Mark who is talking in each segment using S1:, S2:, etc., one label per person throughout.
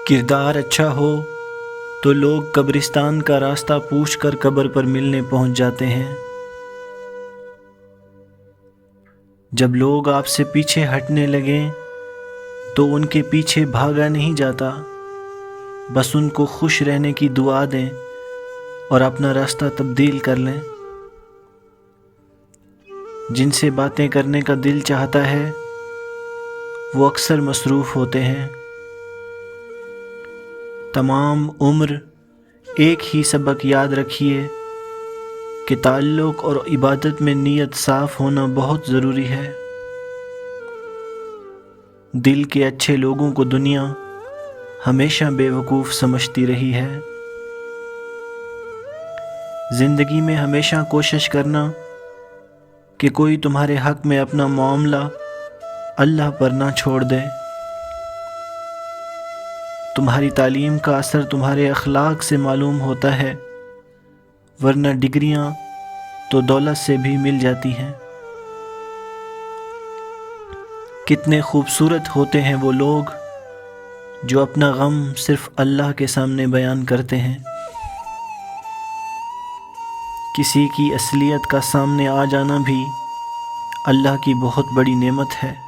S1: کردار اچھا ہو تو لوگ قبرستان کا راستہ پوچھ کر قبر پر ملنے پہنچ جاتے ہیں۔ جب لوگ آپ سے پیچھے ہٹنے لگیں تو ان کے پیچھے بھاگا نہیں جاتا، بس ان کو خوش رہنے کی دعا دیں اور اپنا راستہ تبدیل کر لیں۔ جن سے باتیں کرنے کا دل چاہتا ہے وہ اکثر مصروف ہوتے ہیں۔ تمام عمر ایک ہی سبق یاد رکھیے کہ تعلق اور عبادت میں نیت صاف ہونا بہت ضروری ہے۔ دل کے اچھے لوگوں کو دنیا ہمیشہ بے وقوف سمجھتی رہی ہے۔ زندگی میں ہمیشہ کوشش کرنا کہ کوئی تمہارے حق میں اپنا معاملہ اللہ پر نہ چھوڑ دے۔ تمہاری تعلیم کا اثر تمہارے اخلاق سے معلوم ہوتا ہے، ورنہ ڈگریاں تو دولت سے بھی مل جاتی ہیں۔ کتنے خوبصورت ہوتے ہیں وہ لوگ جو اپنا غم صرف اللہ کے سامنے بیان کرتے ہیں۔ کسی کی اصلیت کا سامنے آ جانا بھی اللہ کی بہت بڑی نعمت ہے۔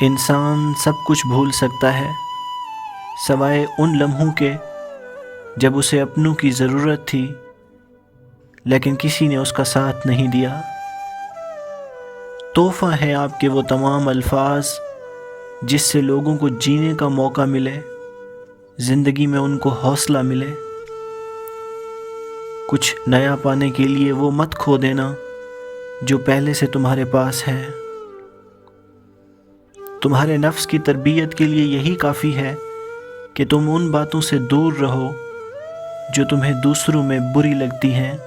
S1: انسان سب کچھ بھول سکتا ہے سوائے ان لمحوں کے جب اسے اپنوں کی ضرورت تھی لیکن کسی نے اس کا ساتھ نہیں دیا۔ تحفہ ہے آپ کے وہ تمام الفاظ جس سے لوگوں کو جینے کا موقع ملے، زندگی میں ان کو حوصلہ ملے۔ کچھ نیا پانے کے لیے وہ مت کھو دینا جو پہلے سے تمہارے پاس ہے۔ تمہارے نفس کی تربیت کے لیے یہی کافی ہے کہ تم ان باتوں سے دور رہو جو تمہیں دوسروں میں بری لگتی ہیں۔